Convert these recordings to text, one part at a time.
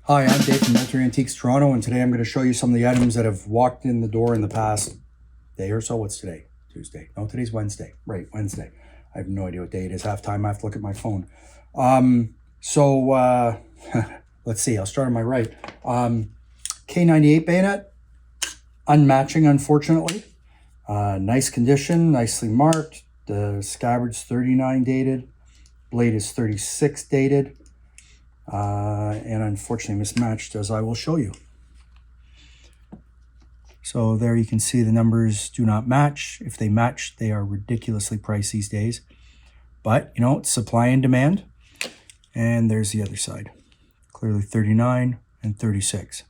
Hi, I'm Dave from Military Antiques Toronto, and today I'm going to show you some of the items that have walked in the door in the past day or so. What's today? Tuesday. No, today's Wednesday. Right, Wednesday. I have no idea what day it is. Half time, I have to look at my phone. Let's see. I'll start on my right. K98 Bayonet. Unmatching, unfortunately. Nice condition, nicely marked. The scabbard's 39 dated. Blade is 36 dated. And unfortunately mismatched, as I will show you. So there you can see the numbers do not match. If they match, they are ridiculously priced these days. But, you know, it's supply and demand. And there's the other side. Clearly 39 and 36.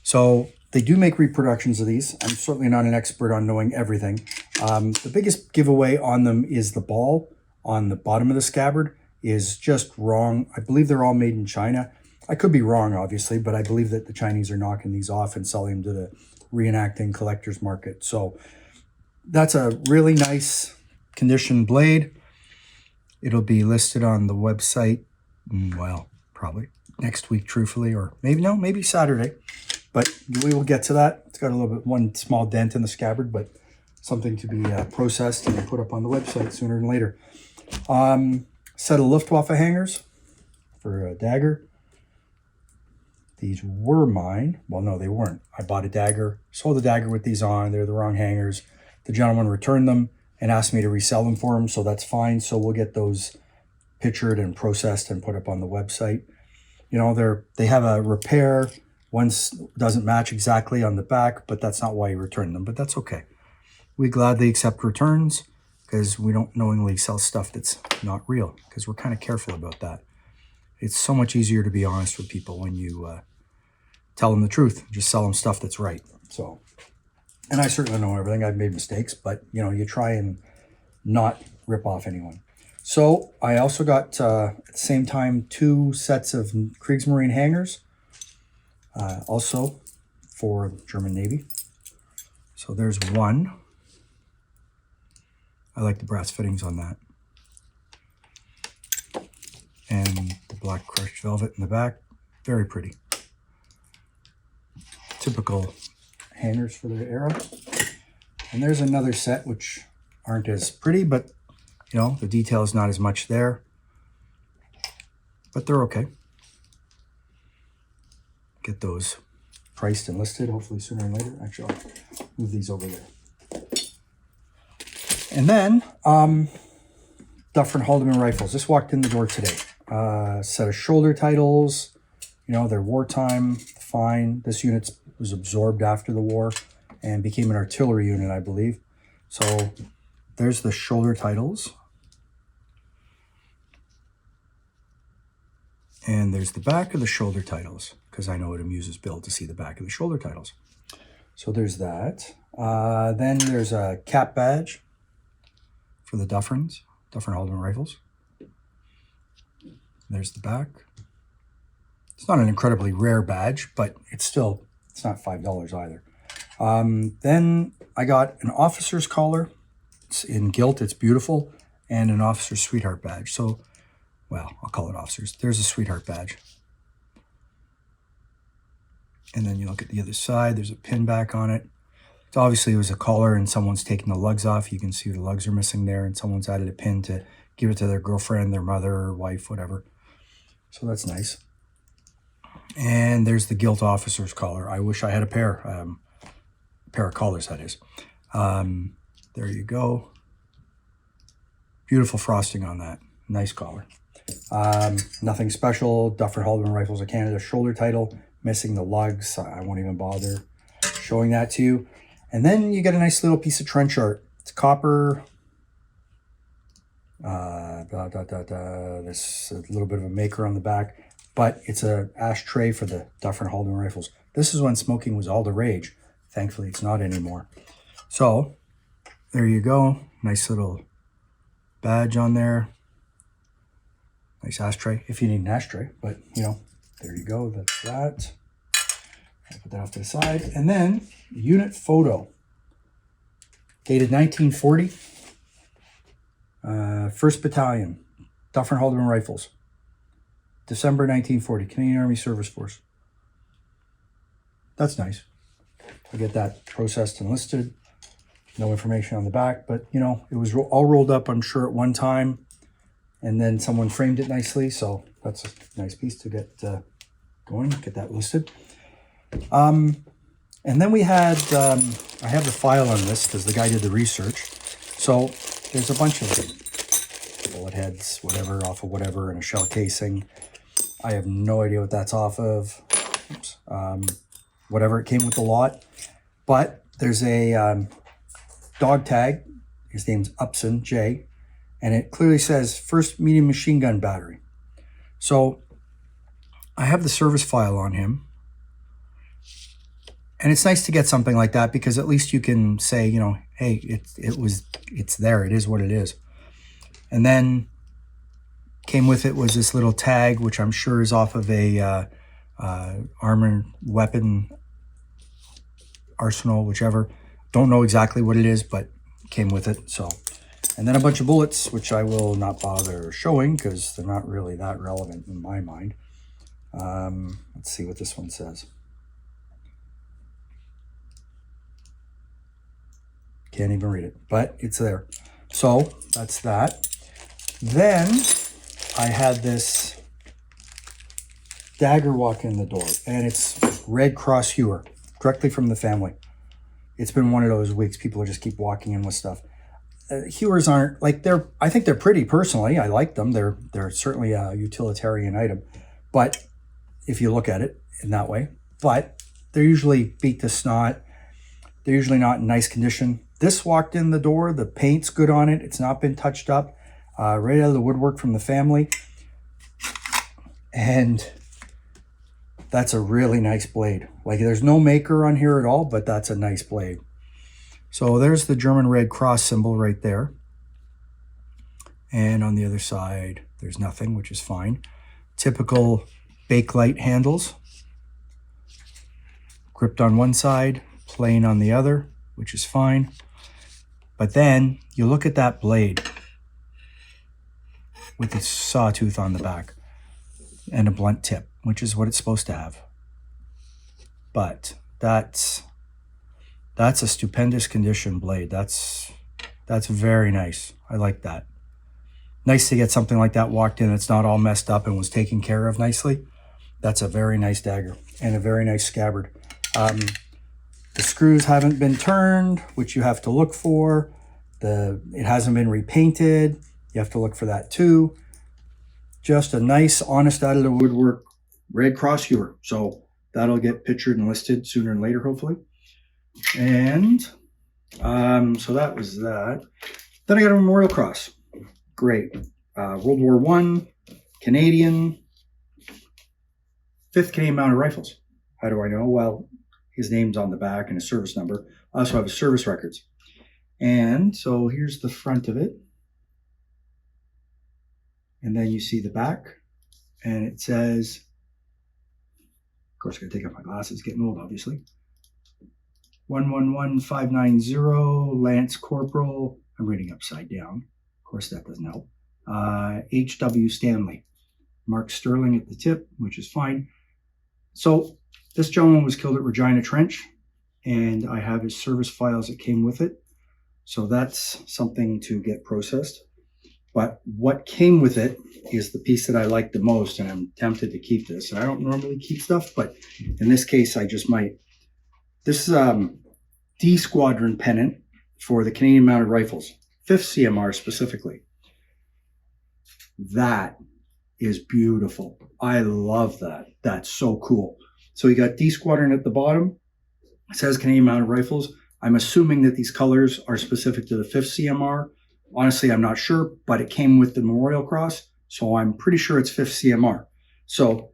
So they do make reproductions of these. I'm certainly not an expert on knowing everything. The biggest giveaway on them is the ball on the bottom of the scabbard is just wrong. I believe they're all made in China. I could be wrong, obviously, but I believe that the Chinese are knocking these off and selling them to the reenacting collector's market. So that's a really nice condition blade. It'll be listed on the website, well, probably next week, truthfully, or maybe Saturday. But we will get to that. It's got a little bit, one small dent in the scabbard, but something to be processed and put up on the website sooner than later. Set of Luftwaffe hangers for a Dagger. These were mine. Well, no, they weren't. I bought a Dagger, sold a Dagger with these on. They're the wrong hangers. The gentleman returned them and asked me to resell them for him, so that's fine. So we'll get those pictured and processed and put up on the website. You know, they have a repair. One doesn't match exactly on the back, but that's not why you return them, but that's okay. We gladly accept returns because we don't knowingly sell stuff that's not real, because we're kind of careful about that. It's so much easier to be honest with people when you tell them the truth. Just sell them stuff that's right. So, and I certainly know everything. I've made mistakes, but you know, you try and not rip off anyone. So I also got, at the same time, 2 sets of Kriegsmarine hangers, also for German Navy. So there's one. I like the brass fittings on that. And the black crushed velvet in the back. Very pretty. Typical hangers for their era. And there's another set which aren't as pretty, but you know, the detail is not as much there. But they're okay. Get those priced and listed hopefully sooner or later. Actually, I'll move these over there. And then, Dufferin-Haldeman rifles. This walked in the door today. Set of shoulder titles. You know, they're wartime, fine. This unit was absorbed after the war and became an artillery unit, I believe. So there's the shoulder titles. And there's the back of the shoulder titles, because I know it amuses Bill to see the back of the shoulder titles. So there's that. Then there's a cap badge for the Dufferin-Haldeman rifles. There's the back. It's not an incredibly rare badge, but it's not $5 either. Then I got an officer's collar. It's in gilt, it's beautiful, and an officer's sweetheart badge. So, well, I'll call it officers. There's a sweetheart badge. And then you look at the other side, there's a pin back on it. So obviously it was a collar and someone's taken the lugs off. You can see the lugs are missing there, and someone's added a pin to give it to their girlfriend, their mother, or wife, whatever. So that's nice. And there's the gilt officer's collar. I wish I had a pair of collars, that is. There you go. Beautiful frosting on that. Nice collar. Nothing special. Dufferin-Haldeman Rifles of Canada shoulder title. Missing the lugs. I won't even bother showing that to you. And then you get a nice little piece of trench art. It's copper. There's a little bit of a maker on the back, but it's a ashtray for the Dufferin-Haldeman rifles. This is when smoking was all the rage. Thankfully, it's not anymore. So there you go. Nice little badge on there. Nice ashtray, if you need an ashtray, but you know, there you go. That's that. I'll put that off to the side. And then unit photo, dated 1940. 1st Battalion, Dufferin-Haldeman Rifles. December 1940, Canadian Army Service Force. That's nice. I get that processed and listed. No information on the back, but you know, it was all rolled up, I'm sure, at one time, and then someone framed it nicely. So that's a nice piece to get going, get that listed. And then we had, I have the file on this because the guy did the research. So there's a bunch of bullet heads, whatever, off of whatever, and a shell casing. I have no idea what that's off of. Oops. Whatever, it came with the lot. But there's a dog tag. His name's Upson J. And it clearly says first medium machine gun battery. So I have the service file on him. And it's nice to get something like that because at least you can say, you know, hey, it's there. It is what it is. And then came with it was this little tag, which I'm sure is off of a armor weapon arsenal, whichever. Don't know exactly what it is, but came with it. So, and then a bunch of bullets, which I will not bother showing because they're not really that relevant in my mind. Let's see what this one says. Can't even read it, but it's there. So that's that. Then I had this Dagger walk in the door, and it's Red Cross Hewer, directly from the family. It's been one of those weeks. People just keep walking in with stuff. Hewers aren't like I think they're pretty personally. I like them. They're certainly a utilitarian item, but if you look at it in that way, but they're usually beat to snot. They're usually not in nice condition. This walked in the door. The paint's good on it. It's not been touched up. Right out of the woodwork from the family. And that's a really nice blade. Like there's no maker on here at all, but that's a nice blade. So there's the German Red Cross symbol right there. And on the other side, there's nothing, which is fine. Typical Bakelite handles. Gripped on one side, plain on the other, which is fine. But then you look at that blade with the sawtooth on the back and a blunt tip, which is what it's supposed to have. But that's a stupendous condition blade. That's very nice. I like that. Nice to get something like that walked in. It's not all messed up and was taken care of nicely. That's a very nice dagger and a very nice scabbard. The screws haven't been turned, which you have to look for. It hasn't been repainted. You have to look for that too. Just a nice, honest, out of the woodwork Red Cross Hewer. So that'll get pictured and listed sooner than later, hopefully. And so that was that. Then I got a Memorial Cross. Great. World War I, Canadian, 5th Canadian Mounted Rifles. How do I know? Well, his name's on the back and his service number. I also have his service records. And so here's the front of it. And then you see the back. And it says, of course, I gotta take off my glasses, getting old, obviously. 111590, Lance Corporal. I'm reading upside down. Of course, that doesn't help. H.W. Stanley. Mark Sterling at the tip, which is fine. So this gentleman was killed at Regina Trench, and I have his service files that came with it. So that's something to get processed. But what came with it is the piece that I like the most, and I'm tempted to keep this. And I don't normally keep stuff, but in this case, I just might. This is D-Squadron Pennant for the Canadian Mounted Rifles, 5th CMR specifically. That is beautiful. I love that. That's so cool. So you got D-Squadron at the bottom. It says Canadian Mounted Rifles. I'm assuming that these colors are specific to the 5th CMR. Honestly, I'm not sure, but it came with the Memorial Cross, so I'm pretty sure it's 5th CMR. So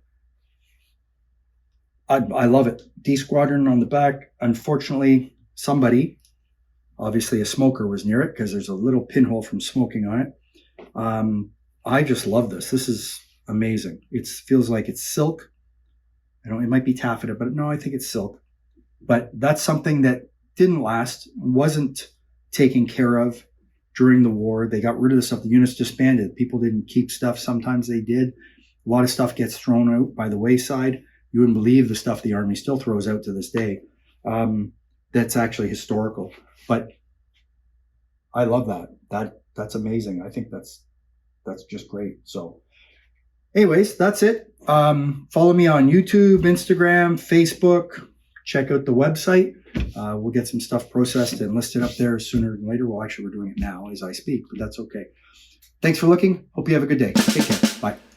I love it. D-Squadron on the back. Unfortunately, somebody, obviously a smoker, was near it because there's a little pinhole from smoking on it. I just love this. This is amazing. It feels like it's silk. It might be taffeta, but no, I think it's silk. But that's something that didn't last, wasn't taken care of during the war. They got rid of the stuff. The units disbanded. People didn't keep stuff. Sometimes they did. A lot of stuff gets thrown out by the wayside. You wouldn't believe the stuff the Army still throws out to this day. That's actually historical. But I love that. That's amazing. I think that's just great. So anyways, that's it. Follow me on YouTube, Instagram, Facebook. Check out the website. We'll get some stuff processed and listed up there sooner than later. Well, actually, we're doing it now as I speak, but that's okay. Thanks for looking. Hope you have a good day. Take care. Bye.